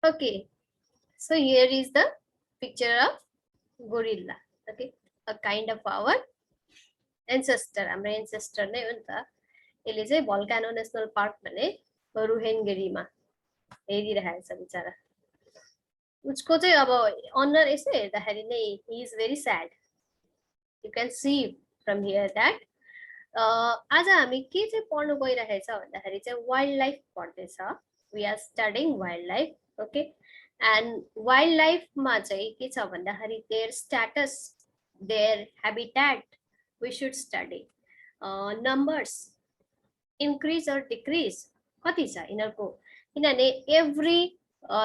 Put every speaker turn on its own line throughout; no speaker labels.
Okay, so here is the picture of gorilla. Okay, a kind of our ancestor. हाम्रो ancestor नै हो नि त. यसले चाहिँ भल्कानो नेशनल पार्क भने रुहेनगेरीमा हेरिरहेको छ बिचारा. उसको चाहिँ अब अनुहार यसो हेर्दाखेरि नै he is very sad. You can see from here that आज हामी के चाहिँ पढ्नु गइरहेछ भन्दाखेरि चाहिँ वाइल्ड लाइफ पढ्दैछ. We are studying wildlife. Okay, and wildlife मा चाहिँ के छ भन्दाखेरि their status, their habitat we should study. Numbers increase or decrease कति छ यिनीहरुको, किनभने every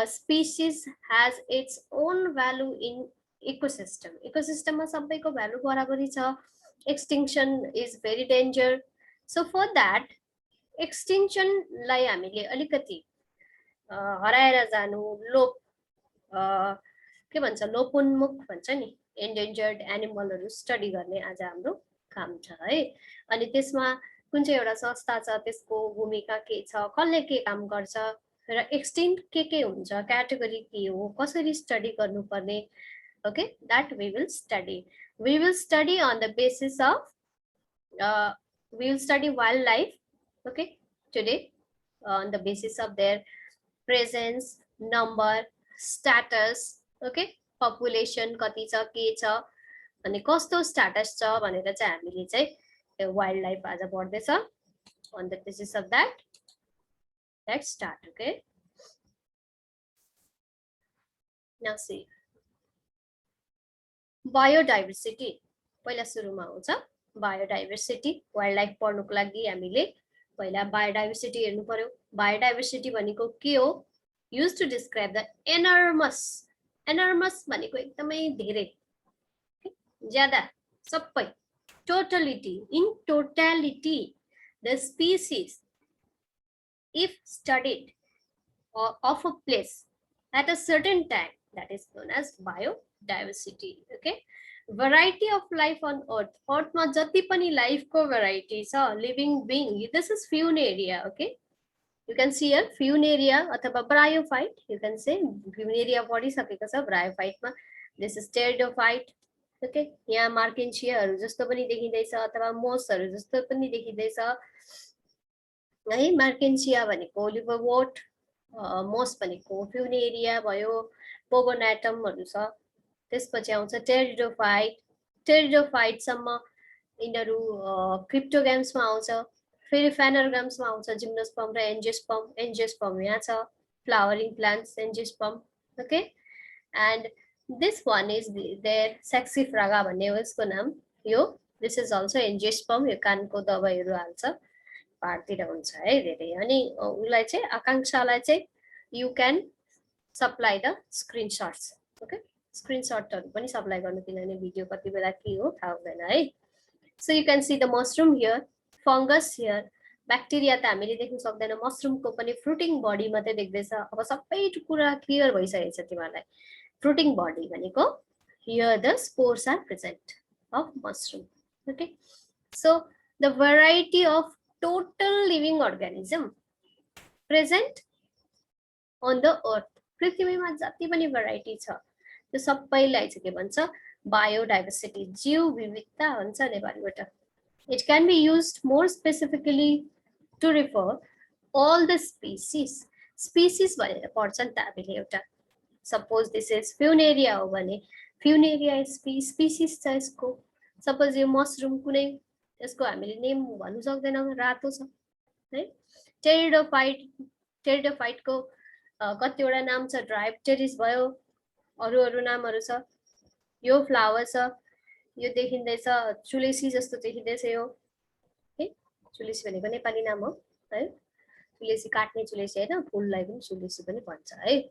species has its own value in ecosystem. Ecosystem मा सबैको भ्यालु बराबरी छ. Extinction is very danger. So for that extinction लाई हामीले अलिकति हराएर जानु, लोप के भन्छ लोपोन्मुख भन्छ नि, endangered animalहरु स्टडी गर्ने आज हाम्रो काम छ है. अनि त्यसमा कुन चाहिँ एउटा संस्था छ, त्यसको भूमिका के छ, कसले के काम गर्छ र एक्सटिन्क्ट के हुन्छ, क्याटेगोरी के हो, कसरी स्टडी गर्नुपर्ने. Okay, that we will study. We will study on the basis of we will study wildlife. Okay, today on the basis of their presence, number, status. Okay, population कति छ, के छ, अनि कस्तो स्ट्याटस छ भनेर चाहिँ हामीले चाहिँ वाइल्ड लाइफ आज पढ्दैछ. On the basis of that, let's start. Okay, now see biodiversity. पहिला सुरुमा आउँछ biodiversity. वाइल्ड लाइफ पढ्नुको लागि हामीले पहिला biodiversity हेर्नु पर्यो. Biodiversity भनेको के हो? Used to describe the enormous भनेको एकदमै धेरै, ज्यादा, सबै, totality, in totality the species if studied of a place at a certain time, that is known as biodiversity. Okay, variety of life on earth. Earth ma jati pani life ko variety cha, living being. This is Funaria. Okay, you can see here Funaria अथवा bryophyte. You can say Funaria पढिसकेको छ. Bryophyte मा this is pteridophyte. Okay, यहाँ Markensiaहरू जस्तो पनि देखिँदैछ अथवा मोसहरू जस्तो पनि देखिँदैछ है. Markensia भनेको liverwort, मोस भनेको Funaria भयो, Pogonatumहरू छ. त्यसपछि आउँछ pteridophyte. Pteridophyte सम्म यिनीहरू cryptogams मा आउँछ. फेरि phanerogams मा आउँछ, gymnosperm र angiosperm. Angiosperm यहाँ छ. Flowering plants, angiosperm. Okay, and this one is their saxifraga भन्ने हो यसको नाम. यो this is also angiosperm. यो कानको दबाईहरू हाल्छ, पार्टीतिर हुन्छ है धेरै. अनि उलाई चाहिँ आकांक्षालाई चाहिँ you can supply the screenshots. Okay, screenshotहरु पनि सप्लाई गर्नु, किनभने भिडियो कति बेला के हो थाहा हुँदैन है. So you can see the mushroom here, fungus here, bacteria त हामीले देख्न सक्दैन. mushroom को पनि fruiting body मात्रै देख्दैछ. अब सबै कुरा क्लियर भइसकेको छ तिमीलाई. fruiting body भनेको here the spores are present of mushroom. Okay, so the variety of total living organism present on the earth. पृथ्वीमा जति पनि variety छ त्यो सबैलाई चाहिँ के भन्छ, biodiversity, जीव विविधता भन्छ नेपालीबाट. It can be used more specifically to refer all the species. Species भनेर पढ्छ नि त हामीले एउटा. Suppose this is Funaria हो भने Funaria species छ यसको. Suppose यो mushroom कुनै यसको हामीले नेम भन्नु सक्दैनौँ, रातो छ है. Pteridophyte को कतिवटा नाम छ. Drypteris भयो, अरु नामहरु छ. यो फ्लावर छ, यो देखिँदैछ चुलेसी जस्तो देखिँदैछ यो है. चुलेसी भनेको नेपाली नाम हो है. चुलेसी काट्ने चुलेसी हैन, फूललाई पनि चुलेसी पनि भन्छ है.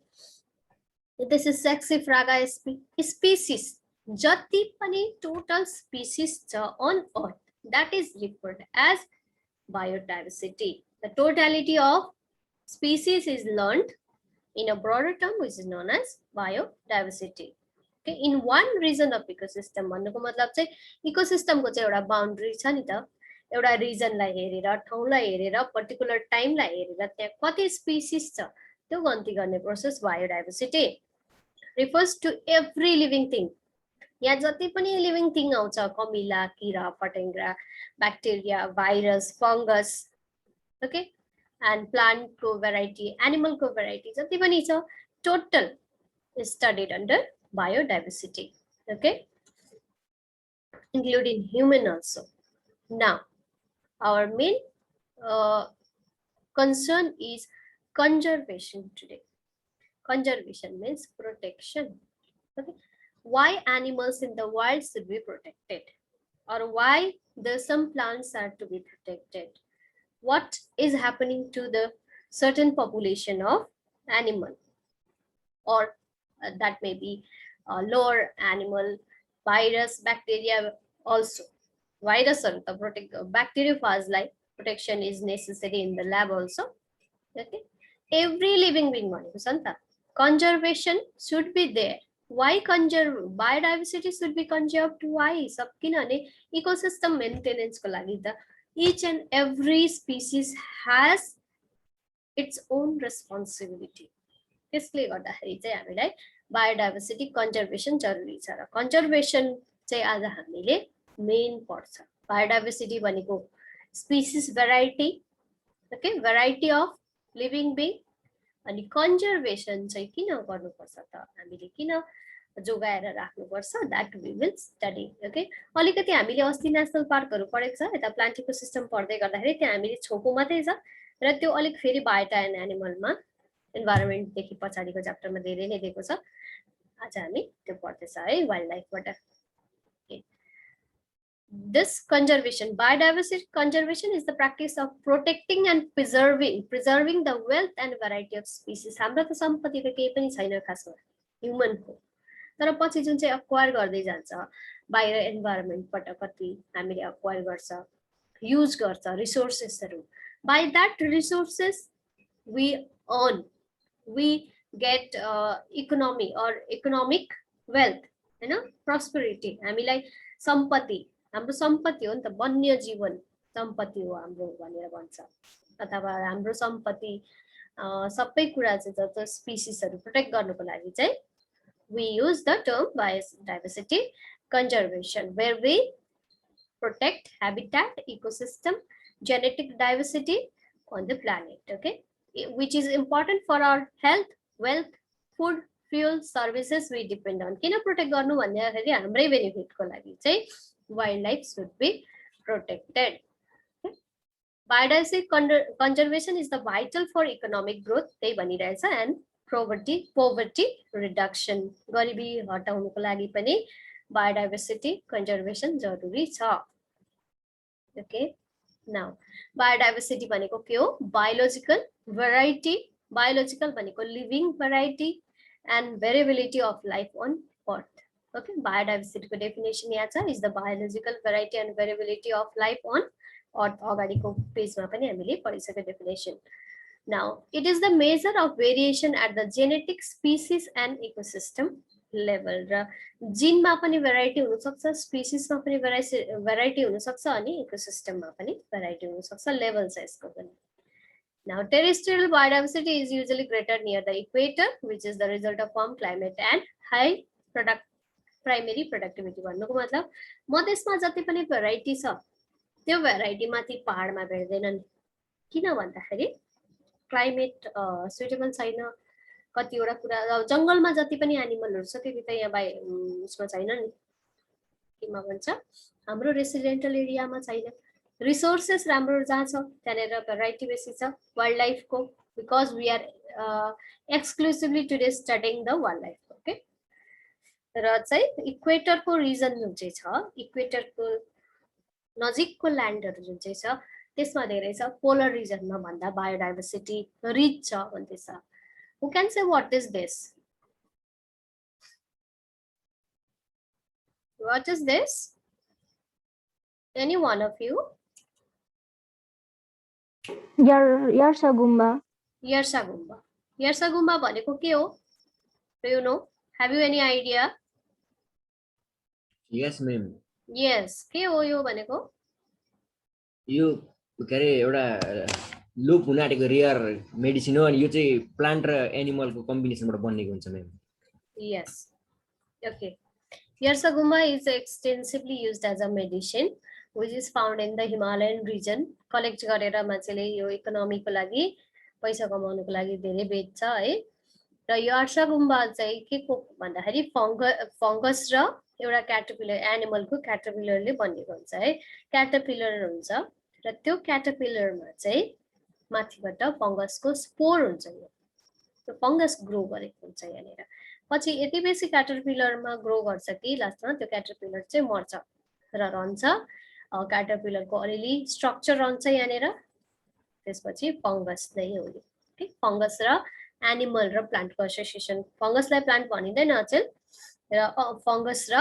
This is saxifraga species. जति पनि total species छ on earth, that is referred as biodiversity. The totality of species is learned in a broader term which is known as biodiversity. Okay, in one region of ecosystem भन्नुको मतलब चाहिँ ecosystem को चाहिँ एउटा boundary छ नि त. एउटा region लाई हेरेर, ठाउँलाई हेरेर, particular time लाई हेरेर त्यहाँ कति species छ त्यो गन्ती गर्ने process biodiversity refers to every living thing. यहाँ जति पनि लिभिङ थिङ आउँछ, कमिला, किरा, फटेङ्ग्रा, bacteria, virus, fungus, okay, and प्लान्टको भेराइटी, एनिमलको भेराइटी जति पनि छ, total is studied under biodiversity, okay, including human also. Now, our main concern is conservation today. Conservation means protection. Okay, why animals in the wild should be protected, or why some plants are to be protected? What is happening to the certain population of animal, or that may be lower animal, virus, bacteria also. Virus or the bacteriophage like protection is necessary in the lab also. Okay, every living being conservation should be there. Why conserve? Biodiversity should be conserved. Why? Ecosystem maintenance ko lagi ta. Each and every species has its own responsibility. त्यसले गर्दाखेरि चाहिँ हामीलाई biodiversity conservation जरुरी छ र conservation चाहिँ आज हामीले मेन पर्छ। बायोडाइभर्सिटी भनेको species variety, okay, variety of living being, अनि कन्जर्भेसन चाहिँ किन गर्नुपर्छ त, हामीले किन जोगाएर राख्नुपर्छ, that we will study. Okay, अलिकति हामीले अस्ति नेशनल पार्कहरु पढेको छ, यता प्लान्ट इकोसिस्टम पढ्दै गर्दाखेरि त्यहाँ हामीले छोको मात्रै छ र त्यो अलिक फेरि बायोटा एन्ड एनिमलमा इन्भाइरोमेन्ट देखि पछाडीको च्याप्टरमा धेरै नै दिएको छ। आज हामी त्यो पढ्दैछ है wild लाइफबाट। This conservation, biodiversity conservation is the practice of protecting and preserving the wealth and variety of species. हाम्रो त सम्पत्ति त केही पनि छैन खासमा ह्युमनको, तर पछि जुन चाहिँ एक्वायर गर्दै जान्छ बाहिर इन्भाइरोमेन्टबाट कति हामीले एक्वायर गर्छ, युज गर्छ रिसोर्सेसहरु, by that resources we earn, we get economy or economic wealth, हैन, prosperity। हामीलाई सम्पत्ति, हाम्रो सम्पत्ति हो नि त, वन्य जीवन सम्पत्ति हो हाम्रो भनेर भन्छ, अथवा हाम्रो सम्पत्ति सबै कुरा चाहिँ जस्तो स्पीसीजहरु प्रोटेक्ट गर्नको लागि चाहिँ we use the term biodiversity conservation, where we protect habitat, ecosystem, genetic diversity on the planet, okay, which is important for our health, wealth, food, fuel, services we depend on. किन protect गर्नु भन्दाखेरि हाम्रै बेनिफिटको लागि चाहिँ wildlife should be protected. Okay? Biodiversity conservation is the vital for economic growth, त्यही भनिरहेछ, and poverty reduction, गरिबी हटाउनको लागि पनि biodiversity conservation जरुरी छ। Okay, now biodiversity भनेको के हो? Biological variety, biological भनेको living variety and variability of life on earth. Okay, biodiversity को definition यहाँ छ, is the biological variety and variability of life on earth। अगाडिको पेजमा पनि हामीले पढिसक्यो definition। Now, it is the measure of variation at the genetic, species and ecosystem level। र जीनमा पनि variety हुन सक्छ, स्पीसीजमा पनि भेराइटी हुन सक्छ, अनि इकोसिस्टममा पनि भेराइटी हुन सक्छ, लेभल छ यसको पनि। Now, terrestrial biodiversity is usually greater near the equator, which is the result of warm climate and high primary productivity। भन्नुको मतलब मधेसमा जति पनि भेराइटी छ त्यो भेराइटी माथि पहाडमा भेट्दैनन्, किन भन्दाखेरि क्लाइमेट सुटेबल छैन, कतिवटा कुरा जंगलमा जति पनि एनिमलहरु छ त्यति त यहाँ उसमा छैन नि, केमा भन्छ हाम्रो रेसिडेन्टल एरियामा छैन, रिसोर्सेस राम्रो जहाँ छ त्यहाँनेर भेराइटी बेसी छ वाइल्ड लाइफको, because we are exclusively today studying the wildlife. Okay, र चाहिँ इक्वेटरको रिजन जुन चाहिँ छ, इक्वेटरको नजिकको ल्यान्डहरु जुन चाहिँ छ त्यसमा धेरै छ, पोलर रिजनमा भन्दा बायोडाइभर्सिटी रिच छ भन्दैछ। Who can say what is this? What is this? Any one of you?
Yarsagumba.
Yarsagumba. Yarsagumba भनेको के हो? Do you know? Have you any idea?
Yes, ma'am.
Yes. के हो यो भनेको?
यो के अरे एउटा
लुप हुन आँटेको रेयर मेडिसिन हो अनि यो चाहिँ प्लान्ट र एनिमलको कम्बिनेसनबाट बनेको हुन्छ ma'am.
Yes. Okay. Yarsaguma is extensively used as a medicine which is found in the Himalayan region. Collect गरेर मान्छेले यो इकोनोमीको लागि पैसा कमाउनको लागि धेरै बेच्छ है। र यार्सागुम्बा चाहिँ के को भन्दाखेरि फंगस र एउटा क्याटरपिलर एनिमलको क्याटरपिलरले बनेको हुन्छ है। क्याटरपिलर हुन्छ र त्यो क्याटरपिलरमा चाहिँ माथिबाट फंगसको स्पोर हुन्छ। यो फंगस ग्रो गरेको हुन्छ यहाँनिर। पछि यति बेसी क्याटरपिलरमा ग्रो गर्छ कि लास्टमा त्यो क्याटरपिलर चाहिँ मर्छ र रहन्छ। क्याटरपिलरको अलिअलि स्ट्रक्चर रहन्छ यहाँनिर। त्यसपछि फंगस नै हो यो। फंगस र एनिमल र प्लान्टको एसोसिएसन। फंगसलाई प्लान्ट भनिँदैन अचेल र फंगस र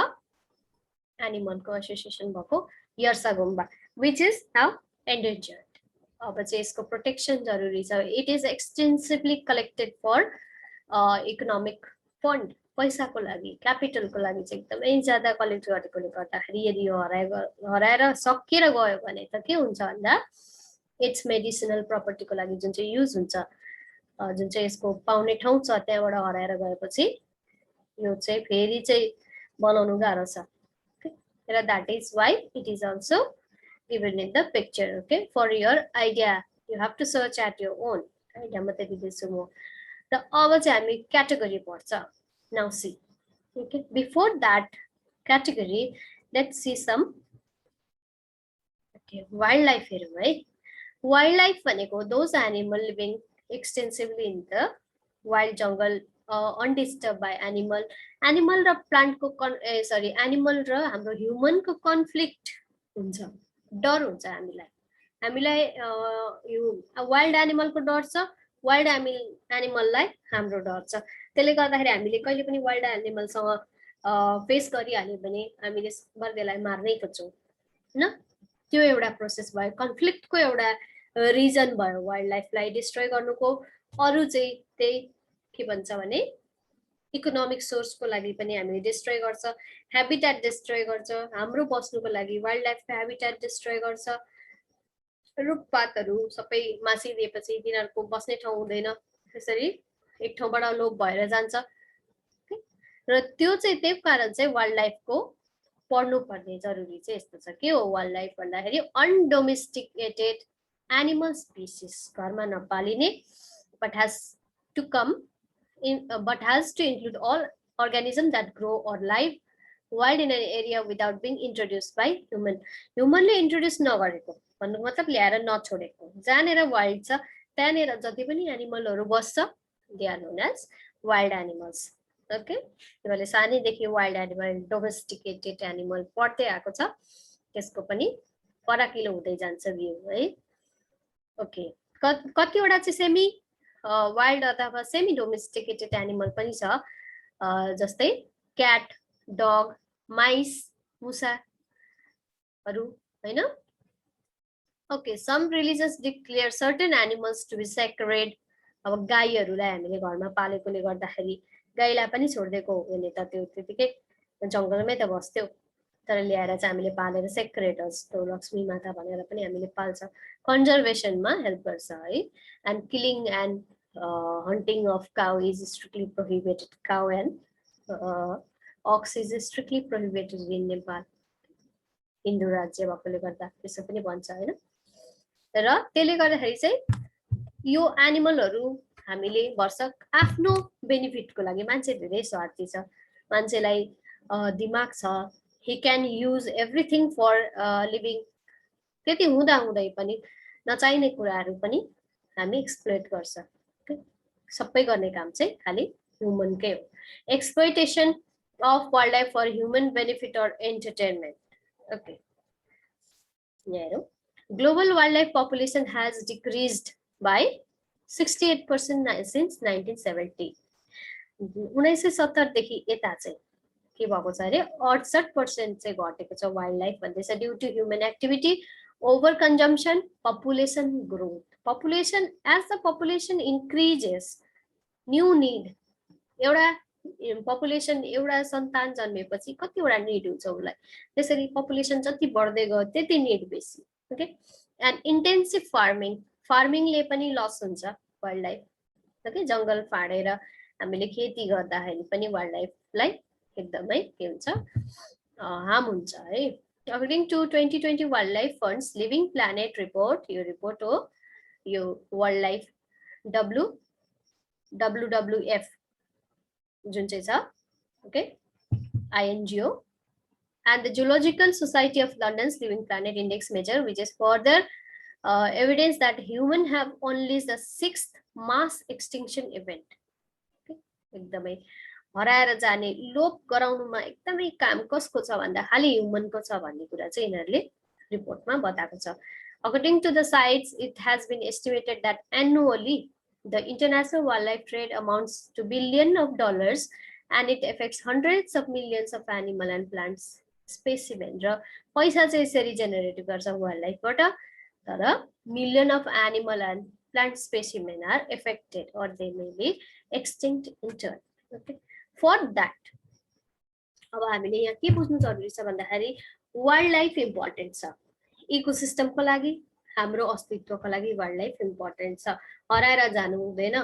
एनिमलको एसोसिएसन भएको yarsagumba which is now endangered. अब चाहिँ यसको प्रोटेक्सन जरुरी छ। It is extensively collected for economic fund, पैसाको लागि क्यापिटलको लागि चाहिँ एकदमै ज्यादा कलेक्ट गरेकोले गर्दाखेरि यदि यो हराएर सकिएर गयो भने त के हुन्छ भन्दा इट्स मेडिसिनल प्रपर्टीको लागि जुन चाहिँ युज हुन्छ, जुन चाहिँ यसको पाउने ठाउँ छ त्यहाँबाट हराएर गएपछि यो चाहिँ फेरि चाहिँ बनाउनु गाह्रो छ। र that is why it is also given in the picture. Okay, for your idea you have to search at your own. Idea मात्रै दिदैछु म। र अब चाहिँ हामी क्याटेगोरी पढ्छ। Now see, okay, before that category let's see some okay wildlife हेरौँ है। Wildlife भनेको those animal living extensively in the wild jungle, undisturbed by animal र प्लान्ट को सरी एनिमल र हाम्रो ह्युमन को कन्फ्लिक्ट हुन्छ, डर हुन्छ हामीलाई यो वाइल्ड एनिमलको डर छ, वाइल्ड एनिमललाई हाम्रो डर छ। त्यसले गर्दाखेरि हामीले कहिले पनि वाइल्ड एनिमलसँग फेस गरिहाल्यो भने हामीले बर्देलाई मार्नै खोज्छौँ हैन। त्यो एउटा प्रोसेस भयो, कन्फ्लिक्टको एउटा रिजन भयो वाइल्ड लाइफलाई डिस्ट्रोय गर्नुको। अरु चाहिँ त्यही के भन्छ भने इकोनोमिक सोर्सको लागि पनि हामीले डिस्ट्रोय गर्छ, ह्याबिटेट डिस्ट्रोय गर्छ, हाम्रो बस्नुको लागि वाइल्ड लाइफको ह्याबिटेट डिस्ट्रोय गर्छ। रुखपातहरू सबै मासिदिएपछि तिनीहरूको बस्ने ठाउँ हुँदैन, त्यसरी एक ठाउँबाट लोप भएर जान्छ। र त्यो चाहिँ त्यही कारण चाहिँ वाइल्ड लाइफको पढ्नु पर्ने जरुरी चाहिँ यस्तो छ। के हो वाइल्ड लाइफ भन्दाखेरि अनडोमेस्टिकेटेड एनिमल स्पिसिस, घरमा नपालिने but has to include all organisms that grow or live wild in an area without being introduced by human. ह्युमनले इन्ट्रोड्युस नगरेको भन्नुको मतलब ल्याएर नछोडेको, जहाँनिर वाइल्ड छ त्यहाँनिर जति पनि एनिमलहरू बस्छ they are known as wild animals. Okay, तिमीहरूले सानैदेखि वाइल्ड एनिमल डोमेस्टिकेटेड एनिमल पढ्दै आएको छ, त्यसको पनि फराकिलो हुँदै जान्छ भ्यू है। ओके, कतिवटा चाहिँ सेमी वाइल्ड अथवा सेमी डोमेस्टिकेटेड एनिमल पनि छ, जस्तै क्याट, डग, माइस, मुसाहरू हैन। Okay, some religions declare certain animals to be sacred. अब गाईहरूलाई हामीले घरमा पालेकोले गर्दाखेरि गाईलाई पनि छोडिदिएको हो भने त त्यो त्यतिकै जङ्गलमै त बस्थ्यो, तर ल्याएर चाहिँ हामीले पालेर सेक्रेड जस्तो लक्ष्मी माता भनेर पनि हामीले पाल्छ, कन्जर्भेसनमा हेल्प गर्छ है। And killing and hunting of cow is strictly prohibited. Cow and ox is strictly prohibited in Nepal. Hindu राज्य भएकोले गर्दा त्यसो पनि भन्छ हैन। र त्यसले गर्दाखेरि चाहिँ यो एनिमलहरू हामीले भर्सक आफ्नो बेनिफिटको लागि, मान्छे धेरै स्वार्थी छ, मान्छेलाई दिमाग छ, he can use everything for living। त्यति हुँदा हुँदै पनि नचाहिने कुराहरू पनि हामी एक्सप्लोइट गर्छ। सबै गर्ने काम चाहिँ खाली ह्युमनकै हो। Exploitation of wild life for human benefit और एन्टरटेनमेन्ट। ओके, यहाँ हेरौँ। Global wild life population has decreased by 68% since 1970। 1970 देखि यता चाहिँ के भएको छ अरे 68% चाहिँ घटेको छ वाइल्ड लाइफ भन्दैछ, due to human activity, over consumption, population growth. Population, as the population increases, new need, एउटा पपुलेसन एउटा सन्तान जन्मेपछि कतिवटा निड हुन्छ उसलाई, त्यसरी पपुलेसन जति बढ्दै गयो त्यति निड बेसी। ओके, एन्ड इन्टेन्सिभ फार्मिङ फार्मिङले पनि लस हुन्छ वाइल्ड लाइफ, ओके, जंगल फाडेर हामीले खेती गर्दाखेरि पनि वाइल्ड लाइफलाई एकदमै के हुन्छ, हार्म हुन्छ है। According to 2020 wildlife funds living planet report, यो रिपोर्ट हो यो वाइल्ड लाइफ WWF जुन चाहिँ छ, okay, INGO and the Zoological Society of London's Living Planet Index measure, which is further evidence that humans have unleashed the 6th mass extinction event. एकदमै हराएर जाने लोप गराउनुमा एकदमै काम कसको छ भन्दा खाली ह्युमनको छ भन्ने कुरा चाहिँ यिनीहरूले रिपोर्टमा बताएको छ। According to the sites, it has been estimated that annually the international wildlife trade amounts to billions of dollars and it affects hundreds of millions of animal and plants specimen, र पैसा चाहिँ यसरी जेनेरेट गर्छ wild लाइफबाट, तर million of animal and plant specimen are affected or they may be extinct in turn. Okay, for that अब हामीले यहाँ के बुझ्नु जरुरी छ भन्दाखेरि वाइल्ड लाइफ इम्पोर्टेन्ट छ, इकोसिस्टमको लागि, हाम्रो अस्तित्वको लागि वाइल्ड लाइफ इम्पोर्टेन्ट छ, हराएर जानु हुँदैन,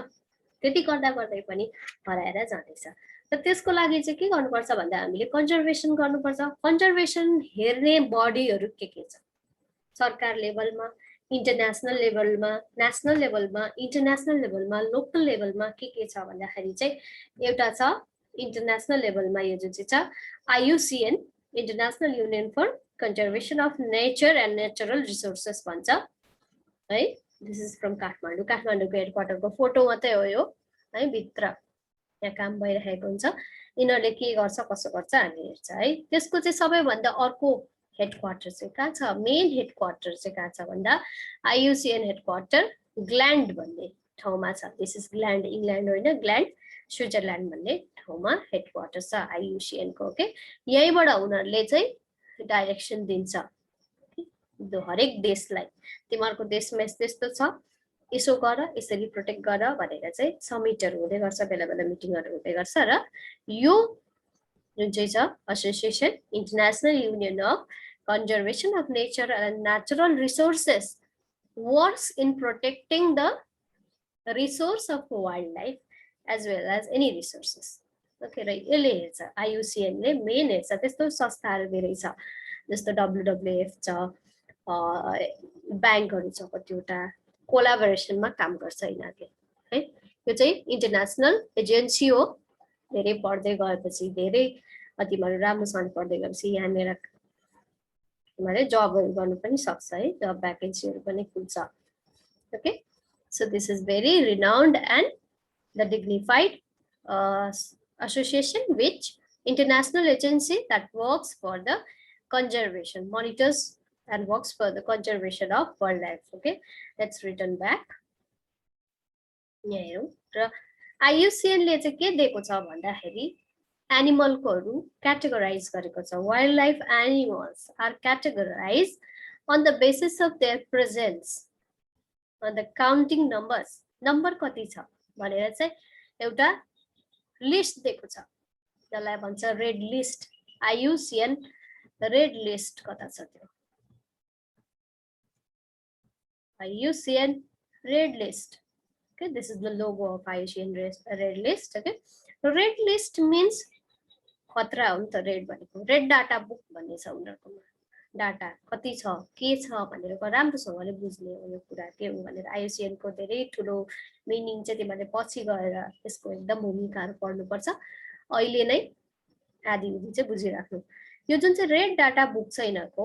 त्यति गर्दा गर्दै पनि हराएर जाँदैछ। र त्यसको लागि चाहिँ के गर्नुपर्छ भन्दा हामीले कन्जर्भेसन गर्नुपर्छ। कन्जर्भेसन हेर्ने बडीहरू के छ, सरकार लेभलमा, इन्टरनेसनल लेभलमा, नेसनल लेभलमा, इन्टरनेसनल लेभलमा, लोकल लेभलमा के छ भन्दाखेरि चाहिँ एउटा छ इन्टरनेसनल लेभलमा यो जुन चाहिँ छ IUCN, international union for conservation of nature and natural resources भन्छ है। दिस इज फ्रम काठमाडौँ, काठमाडौँको हेडक्वार्टरको फोटो मात्रै हो यो है, भित्र यहाँ काम भइरहेको हुन्छ, यिनीहरूले के गर्छ कसो गर्छ हामी हेर्छ है। त्यसको चाहिँ सबैभन्दा अर्को हेडक्वार्टर चाहिँ कहाँ छ, मेन हेडक्वार्टर चाहिँ कहाँ छ भन्दा IUCN हेडक्वार्टर ग्ल्यान्ड भन्ने ठाउँमा छ। दिस इज ग्ल्यान्ड, इङ्ल्यान्ड होइन, ग्ल्यान्ड स्विजरल्यान्ड भन्ने ठाउँमा हेडक्वार्टर छ IUCN को। ओके, यहीँबाट उनीहरूले चाहिँ डाइरेक्सन दिन्छ हरेक देशलाई, तिमीहरूको देशमा यस्तो छ, यसो गर, यसरी प्रोटेक्ट गर भनेर चाहिँ समिटहरू हुँदै गर्छ, बेला बेला मिटिङहरू हुँदै गर्छ। र यो जुन चाहिँ छ association, international union of conservation of nature and natural resources works in protecting the resource of wild life as well as any resources. Okay, र यसले हेर्छ, IUCN ले मेन हेर्छ। त्यस्तो संस्थाहरू धेरै छ, जस्तो WWF छ, ब्याङ्कहरू छ, कतिवटा कोलाबोरेसनमा काम गर्छ यिनीहरूले है। यो चाहिँ इन्टरनेसनल एजेन्सी हो। धेरै पढ्दै गएपछि, धेरै तिमीहरू राम्रोसँग पढ्दै गएपछि यहाँनिर तिमीहरूले जबहरू गर्नु पनि सक्छ है, जब भ्याकेन्सीहरू पनि खुल्छ। Okay, so this is very renowned and the dignified association, which international agency that works for the conservation, monitors and works for the conservation of wildlife. Okay, let's return back. र IUCN ले चाहिँ के दिएको छ भन्दाखेरि एनिमलकोहरू categorize गरेको छ। Wildlife animals are categorize on the basis of their presence on the counting numbers, number कति छ भनेर चाहिँ एउटा लिस्ट दिएको छ, जसलाई भन्छ red list. IUCN red list कता छ त्यो, IUCN red list. Okay, this is the logo of IUCN red list. Okay, so red list means खतरा हो नि त, रेड भनेको रेड डाटा बुक भन्ने छ उनीहरुकोमा, डाटा कति छ के छ भनेर राम्रोसँगले बुझ्ने हो यो कुरा के हो भनेर। IUCN को धेरै ठुलो मिनिङ चाहिँ तिमीहरूले पछि गएर यसको एकदम भूमिकाहरू पढ्नुपर्छ, अहिले नै आदि उदि चाहिँ बुझिराख्नु। यो जुन चाहिँ रेड डाटा बुक छ यिनीहरुको,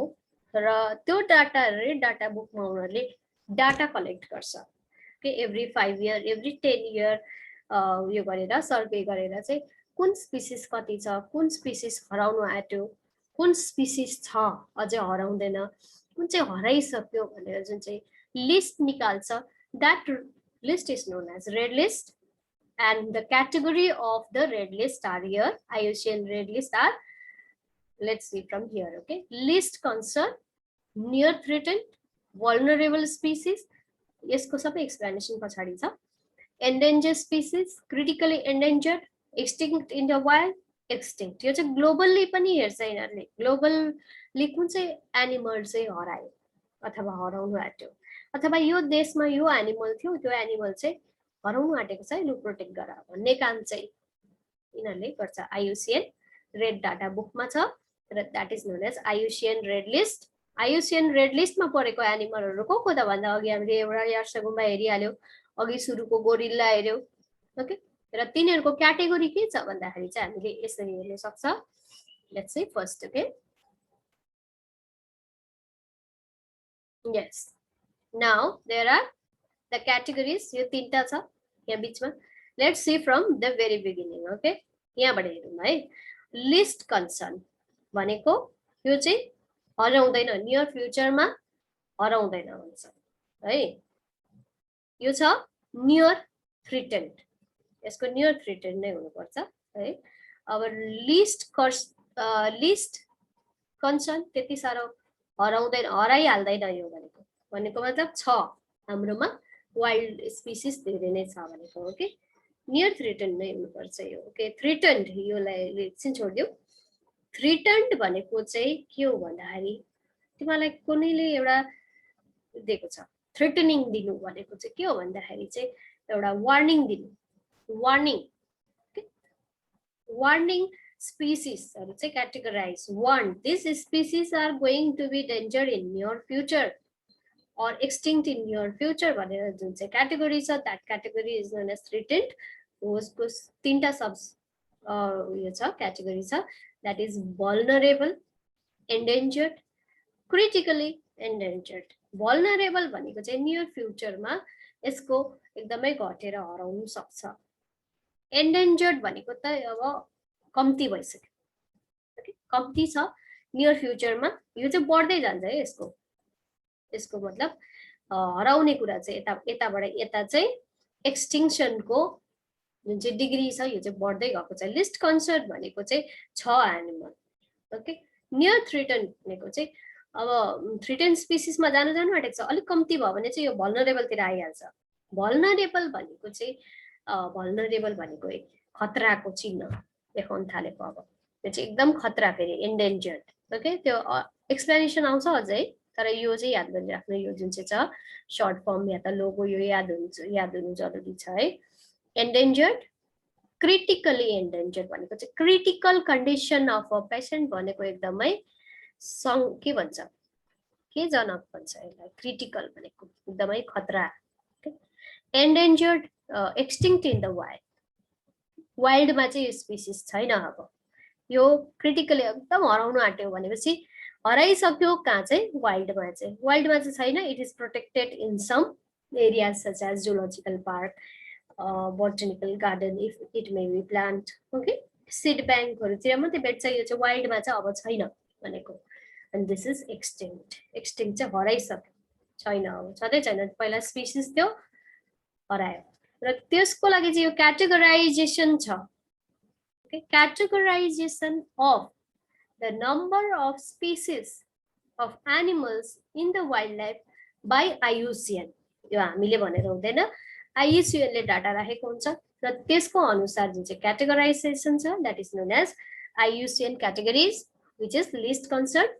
र त्यो डाटा रेड डाटा बुकमा उनीहरूले डाटा कलेक्ट गर्छ के एभ्री 5 इयर एभ्री 10 इयर यो गरेर सर्वे गरेर चाहिँ कुन स्पिसिस कति छ, कुन स्पिसिस हराउनु आट्यो, कुन स्पिसिस छ अझै हराउँदैन, कुन चाहिँ हराइसक्यो भनेर जुन चाहिँ लिस्ट निकाल्छ, that list is known as red list and the category of the red list are here. IUCN red list are, let's see from here. Okay, least concern, near threatened, vulnerable species, यसको सबै explanation पछाडी छ। endangered species, critically endangered, extinct in the wild, extinct। यो चाहिँ globally पनि हेर्छ यिनीहरूले, globally कुन चाहिँ एनिमल चाहिँ हरायो अथवा हराउनु आट्यो, अथवा यो देशमा यो एनिमल थियो, त्यो एनिमल चाहिँ हराउनु आँटेको छ, लु प्रोटेक्ट गर भन्ने काम चाहिँ यिनीहरूले गर्छ। आइयुसिएन रेड डाटा बुकमा छ र that is known as IUCN red list. IUCN red लिस्टमा परेको एनिमलहरू को त भन्दा अघि हामीले एउटा यार्सगुम्बा हेरिहाल्यो, अघि सुरुको गोरिल्ला हेर्यो, ओके। र तिनीहरूको क्याटेगोरी के छ भन्दाखेरि चाहिँ हामीले यसरी हेर्न सक्छ। Let's see first, okay, yes, now there are the categories, यो तीनटा छ यहाँ बीचमा। Let's see from the very beginning, okay, यहाँबाट हेरौँ है। लिस्ट कन्सर्न भनेको यो चाहिँ हराउँदैन, नियर फ्युचरमा हराउँदैन भन्छ है। यो छ नियर थ्रिटेन्ड, यसको नियर थ्रिटेन्ड नै हुनुपर्छ है। अब लिस्ट कन्सर्न त्यति साह्रो हराउँदैन, हराइहाल्दैन यो भनेको मतलब छ हाम्रोमा वाइल्ड स्पिसिस धेरै नै छ भनेको, ओके। नियर थ्रिटेन्ड नै हुनुपर्छ यो, ओके। थ्रिटेन्ड योलाई एकछिन छोडिदिउँ। थ्रिटेन्ड भनेको चाहिँ के हो भन्दाखेरि तिमीलाई कुनैले एउटा दिएको छ, थ्रेटनिङ दिनु भनेको चाहिँ के हो भन्दाखेरि चाहिँ एउटा वार्निङ दिनु, वार्निङ, वार्निङ स्पिसिसहरू चाहिँ categorize, warn this species are going to be danger in near future or extinct in near future भनेर जुन चाहिँ क्याटेगोरी छ, that category is known as threatened। उसको तीनटा सब यो छ, क्याटेगोरी छ, that is vulnerable, endangered, critically endangered। vulnerable भनेको चाहिँ नियर फ्युचरमा यसको एकदमै घटेर हराउन सक्छ। endangered भनेको त अब कम्ती भइसक्यो, ओके, कम्ती छ, नियर फ्युचरमा यो चाहिँ बढ्दै जान्छ है। यसको मतलब हराउने कुरा चाहिँ यताबाट यता चाहिँ एक्सटिङसनको जुन चाहिँ डिग्री छ यो चाहिँ बढ्दै गएको छ। लिस्ट कन्सर्न भनेको चाहिँ छ एनिमल, ओके। नियर थ्रेटन भनेको चाहिँ अब थ्रेटन स्पिसिसमा जानु आँटेको छ, अलिक कम्ती भयो भने चाहिँ यो भल्नरेबलतिर आइहाल्छ। भल्नरेबल भनेको चाहिँ भल्नरेबल भनेको खतराको चिन्ह देखाउन थालेको, अब त्यो चाहिँ एकदम खतरा, फेरि एन्डेन्जर्ड, ओके। त्यो एक्सप्लेनेसन आउँछ अझै, तर यो चाहिँ याद गरिराख्नु, यो जुन चाहिँ छ सर्ट फर्म या त लोगो यो याद हुनु जरुरी छ है। एन्डेन्जर्ड, क्रिटिकली एन्डेन्जर्ड भनेको चाहिँ critical condition of a patient भनेको एकदमै के भन्छ, के जनक भन्छ यसलाई, क्रिटिकल भनेको एकदमै खतरा। Endangered, extinct in the wild, वाइल्डमा चाहिँ यो स्पिसिस छैन, अब यो क्रिटिकली एकदम हराउनु आँट्यो भनेपछि हराइसक्यो कहाँ चाहिँ, वाइल्डमा चाहिँ छैन। It is protected in some areas such as zoological park, botanical garden if it may be plant, okay. Seed ब्याङ्कहरूतिर मात्रै भेट्छ, यो चाहिँ वाइल्डमा चाहिँ अब छैन भनेको। And this is extinct, extinct चाहिँ हराइसक्यो, छैन, अब छँदै छैन, पहिला स्पिसिस थियो हरायो। र त्यसको लागि चाहिँ यो क्याटेगोराइजेसन छ, okay. Categorisation of the number of species of animals in the wildlife by IUCN, यो हामीले भनेर हुँदैन, IUCN ले डाटा राखेको हुन्छ र त्यसको अनुसार जुन चाहिँ क्याटेगोराइजेसन छ that is known as IUCN categories, which is least concerned,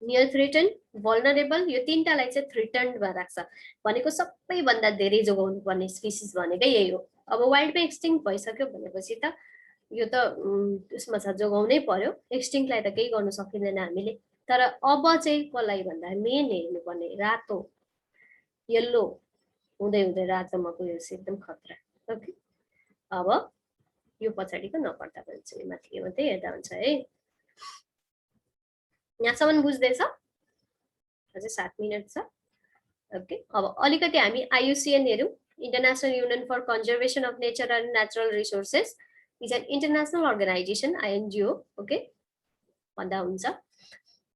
near threatened, vulnerable, यो तीनटालाई चाहिँ threatened मा राख्छ। भनेको सबैभन्दा धेरै जोगाउनु पर्ने स्पिसिस भनेकै यही हो। अब वाइल्डमा एक्सटिङ्क्ट भइसक्यो भनेपछि त यो त त्यसमा छ, जोगाउनै पर्यो। एक्सटिङ्क्टलाई त केही गर्न सकिँदैन हामीले, तर अब चाहिँ कसलाई भन्दा मेन हेर्नुपर्ने रातो, येल्लो हुँदै हुँदै रातोमा गयो एकदम खतरा, ओके। अब यो पछाडिको नपढ्दा पनि चाहिँ माथि मात्रै हेर्दा हुन्छ है। यहाँसम्म बुझ्दैछ? अझै 7 मिनट छ, ओके। अब अलिकति हामी आइयुसिएन हेरौँ, international union for conservation of nature and natural resources is an international organization, INGO, okay, भन्दा हुन्छ।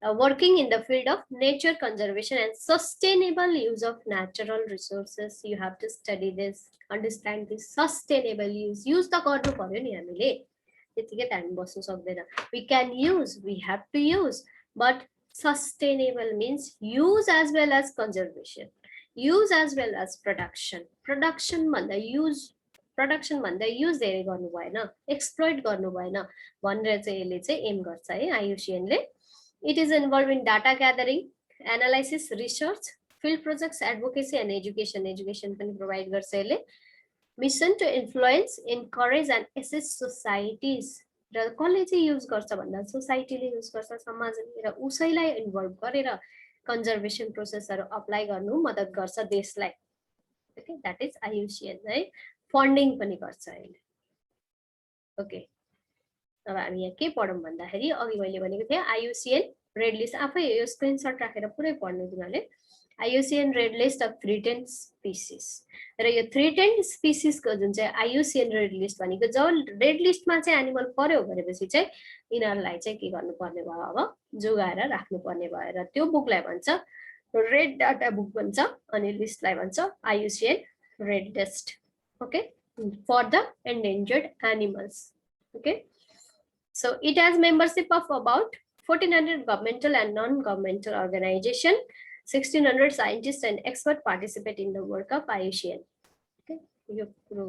Working in the field of nature conservation and sustainable use of natural resources. You have to study this, understand this sustainable use. Use त गर्नु पर्यो नि हामीले, त्यतिकै time बस्नु सक्दैन। We can use, we have to use, but sustainable means use as well as conservation, use as well as production। Production भन्दा use, production भन्दा युज धेरै गर्नु भएन, एक्सप्लोइट गर्नु भएन भनेर चाहिँ यसले चाहिँ एम गर्छ है आइयुसिएनले। It is involve in data gathering, analysis, research, field projects, advocacy and education पनि provide गर्छ यसले. Mission to influence, encourage and assist societies. र कसले चाहिँ युज गर्छ भन्दा सोसाइटीले युज गर्छ, समाजले, र उसैलाई इन्भल्भ गरेर कन्जर्भेसन प्रोसेसहरु अप्लाई गर्नु मद्दत गर्छ देशलाई. ओके, दैट इज IUCN है. फन्डिङ पनि गर्छ यसले. ओके, अब हामी यहाँ के पढौँ भन्दाखेरि अघि मैले भनेको थिएँ IUCN रेड लिस्ट. आफै यो स्क्रिनशट राखेर पुरै पढ्नु तिमीले. IUCN red list of threatened species. र यो थ्रेटेन्ड स्पिसिस को जुन चाहिँ IUCN रेड लिस्ट भनेको जब रेड लिस्टमा चाहिँ एनिमल पर्यो भनेपछि चाहिँ यिनीहरुलाई चाहिँ के गर्नुपर्ने भयो, अब जोगाएर राख्नुपर्ने भयो. र त्यो बुकलाई भन्छ रेड डाटा बुक भन्छ, अनि लिस्टलाई भन्छ IUCN red list. Okay, for the endangered animals. Okay, so it has membership of about 1400 governmental and non-governmental organization. 1600 scientists and experts participate in the work of IUCN. Okay, यो कुरो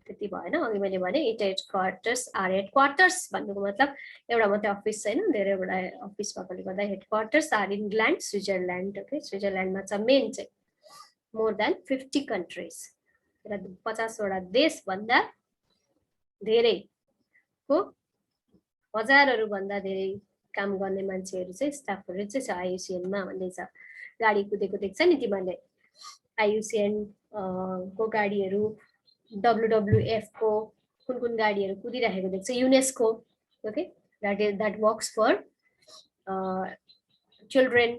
त्यति भएन. अघि मैले भने इट हेडक्वार्टर्स आर हेडक्वार्टर्स भन्नुको मतलब एउटा मात्रै अफिस छैन, धेरैवटा अफिस भएकोले गर्दा headquarters are England, Switzerland. Okay, स्विजरल्यान्डमा छ मेन चाहिँ. मोर देन 50 कन्ट्रीज र 50 वटा देश भन्दा धेरै को हजारहरु भन्दा धेरै काम गर्ने मान्छेहरु चाहिँ स्टाफहरु चाहिँ छ IUCN मा भन्दैछ. गाडी कुदेको देख्छ नि तिमीले, IUCN को गाडीहरु, WWF को कुन गाडीहरु कुदिरहेको देख्छ, UNESCO. Okay, that works for children,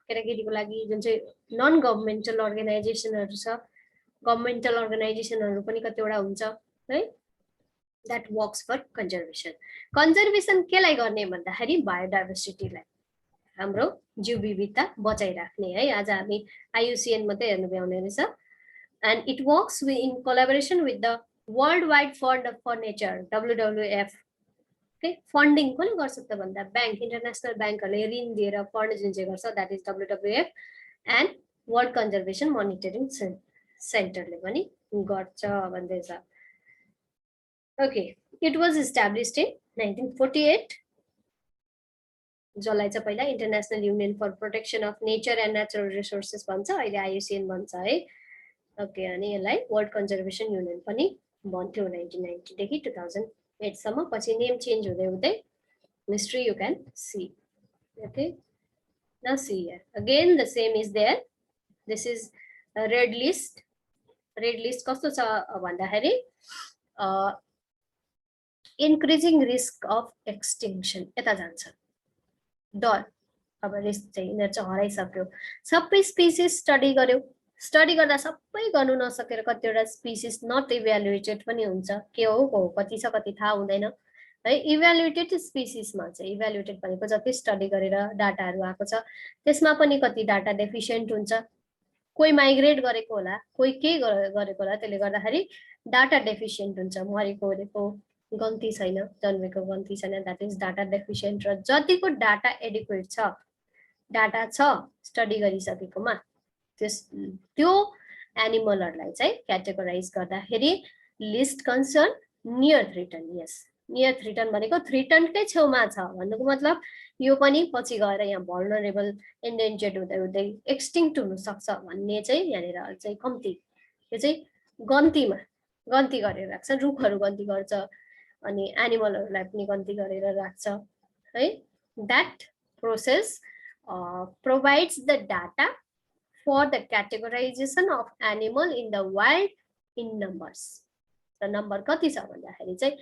केटाकेटीको लागि. जुन चाहिँ नन गभर्नमेन्टल अर्गनाइजेसनहरु छ, गभर्नमेन्टल अर्गनाइजेसनहरु पनि कतिवटा हुन्छ है, that works for conservation. Conservation केलाई गर्ने भन्दाखेरि बायोडाइभर्सिटीलाई, हाम्रो जीव विविधता बचाइराख्ने है. आज हामी IUCN मात्रै हेर्नु भ्याउने रहेछ. And it works in collaboration with the Worldwide Fund for Nature, WWF. Okay, funding कसले गर्छ त भन्दा बैंक, इन्टरनेशनल बैंकहरुले ऋण दिएर फन्ड जुन चाहिँ गर्छ, that is WWF. and World Conservation Monitoring Centerले पनि गर्छ भन्दैछ. Okay, it was established in 1948. जसलाई चाहिँ पहिला international union for protection of nature and natural resources भन्छ, अहिले IUCN भन्छ है. ओके, अनि यसलाई वर्ल्ड कन्जर्भेसन युनियन पनि भन्थ्यो 1990 देखि 2008 सम्म. पछि नेम चेन्ज हुँदै हुँदै history you can see. Okay, now see here again the same is there. This is red list. Red list कस्तो छ भन्दाखेरि increasing risk of extinction. यता जान्छ डर. अब रिस्क चाहिँ यिनीहरु चाहिँ हराइसक्यो. सबै स्पिसिस स्टडी गर्यो. स्टडी गर्दा सबै गर्नु नसकेर कतिवटा स्पिसिस नट इभ्यालुएटेड पनि हुन्छ. के हो कति छ कति थाहा हुँदैन है. इभ्यालुएटेड स्पिसिसमा चाहिँ, इभ्यालुएटेड भनेको जति स्टडी गरेर डाटाहरु आएको छ त्यसमा पनि कति डाटा डेफिसिएन्ट हुन्छ. कोही माइग्रेट गरेको होला, कोही के गरेको होला, त्यसले गर्दाखेरि डाटा डेफिसिएन्ट हुन्छ. मरेको गन्ती छैन, जन्मेको गन्ती छैन, द्याट इज डाटा डेफिसिएन्ट. र जतिको डाटा एडिक्वेट छ, डाटा छ स्टडी गरिसकेकोमा, त्यो एनिमलहरुलाई चाहिँ क्याटेगोराइज गर्दाखेरि लिस्ट कन्सर्न नियर थ्रेटन. यस, नियर थ्रेटन भनेको थ्रेटनकै छेउमा छ भन्नुको मतलब यो पनि पछि गएर यहाँ भल्नरेबल, एन्डेन्जर्ड हुँदै हुँदै एक्सटिङ्क्ट हुन सक्छ भन्ने चाहिँ यहाँनिर चाहिँ कम्ती. यो चाहिँ गन्ती गरेर राख्छ. रुखहरु गन्ती गर्छ अनि एनिमलहरुलाई पनि गन्ती गरेर राख्छ है. That process provides the data for the categorization of animal in the wild in numbers. र नम्बर कति छ भन्दाखेरि चाहिँ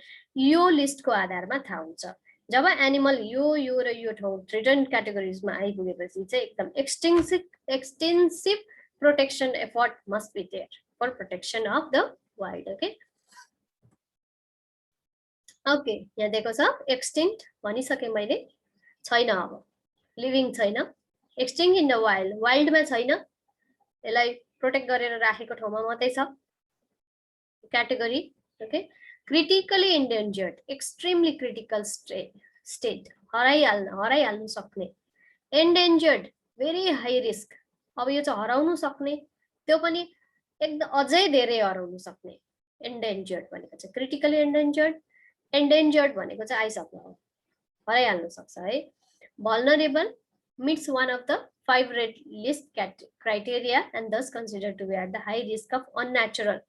यो लिस्टको आधारमा थाहा हुन्छ. जब एनिमल यो र यो ठाउँ थ्रेटन क्याटेगोरिजमा आइपुगेपछि चाहिँ एकदम extensive protection effort must be there for protection of the wild. Okay, okay, यहाँ दिएको छ एक्सटिङ्क्ट भनिसके मैले, छैन, अब लिभिङ छैन. एक्सटिङ्क्ट इन द वाइल्ड, वाइल्डमा छैन, यसलाई प्रोटेक्ट गरेर राखेको ठाउँमा मात्रै छ category. Okay, critically endangered, extremely critical state, हराइहाल्नु सक्ने. एन्डेन्जर्ड, भेरी हाई रिस्क, अब यो चाहिँ हराउनु सक्ने, त्यो पनि एकदम अझै धेरै हराउनु सक्ने. एन्डेन्जर्ड भनेको चाहिँ क्रिटिकली एन्डेन्जर्ड भनेको चाहिँ आइसक्नु हो, हराइहाल्नु सक्छ है. Vulnerable meets one of the 5 red list criteria and thus considered to be at the high risk of unnatural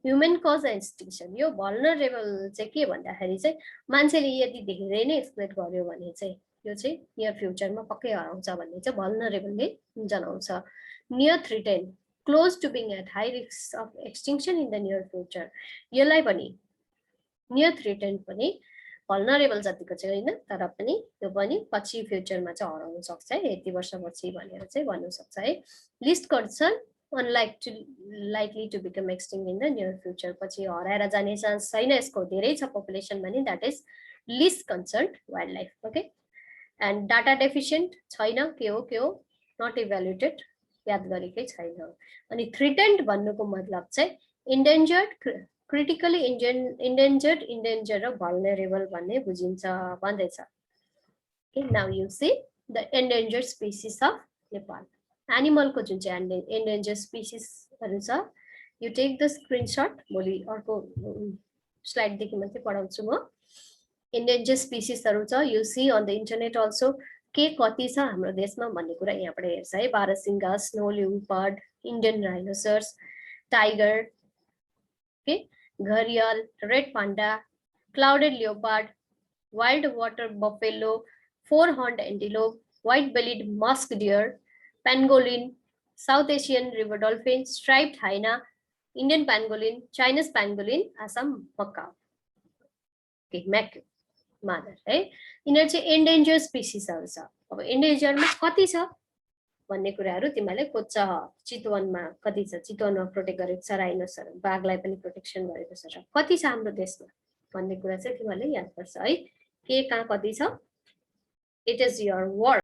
human cause extinction. यो vulnerable चाहिँ के भन्दाखेरि चाहिँ मान्छेले यदि धेरै नै एक्सप्लोइट गर्यो भने चाहिँ यो चाहिँ नियर फ्युचरमा पक्कै हराउँछ भन्ने चाहिँ vulnerable-ले जनाउँछ. Near threatened, close to being at high risk of extinction in the near future. यसलाई पनि near threatened पनि vulnerable जतिको चाहिँ हैन, तर पनि यो पनि पछि फ्युचरमा चाहिँ हराउन सक्छ है, यति वर्षपछि भनेर चाहिँ भन्नु सक्छ है. Least concern, likely to become extinct in the near future. पछि हराएर जाने चान्स छैन, यसको धेरै छ पपुलेसन भने, that is least concerned wildlife. Okay, and data deficient छैन, के हो not evaluated, याद गरेकै छैन. अनि threatened भन्नुको मतलब चाहिँ endangered, critically endangered, endangered र vulnerable भन्ने बुझिन्छ भन्दैछ. Okay, now you see the endangered species of Nepal. Animal को जुन चाहिँ endangered species हरु छ, you take the screenshot, भोलि अर्को स्लाइड देखि मात्रै पढाउँछु म. endangered species हरु छ, you see on the internet also, के कति छ हाम्रो देशमा भन्ने कुरा यहाँबाट हेर्छ है. Barasingha, snow leopard, Indian rhinoceros, tiger, okay, gharial, red panda, clouded leopard, wild water buffalo, four-horned antelope, white-bellied musk deer, pangolin, South Asian river dolphin, striped hyena, Indian pangolin, Chinese pangolin, Assam macaw. Okay, macaw, mother, है. यिनीहरु चाहिँ endangered species हरु छ. अब endangered मा कति छ भन्ने कुराहरु तिमीले खोज्छ. चितवनमा कति छ, चितवनमा प्रोटेक्ट गरेको छ राइनोसर, बाघलाई पनि प्रोटेक्सन गरेको छ, कति छ हाम्रो देशमा भन्ने कुरा चाहिँ तिमीले याद गर्छ है. के कहाँ कति छ. It is your work.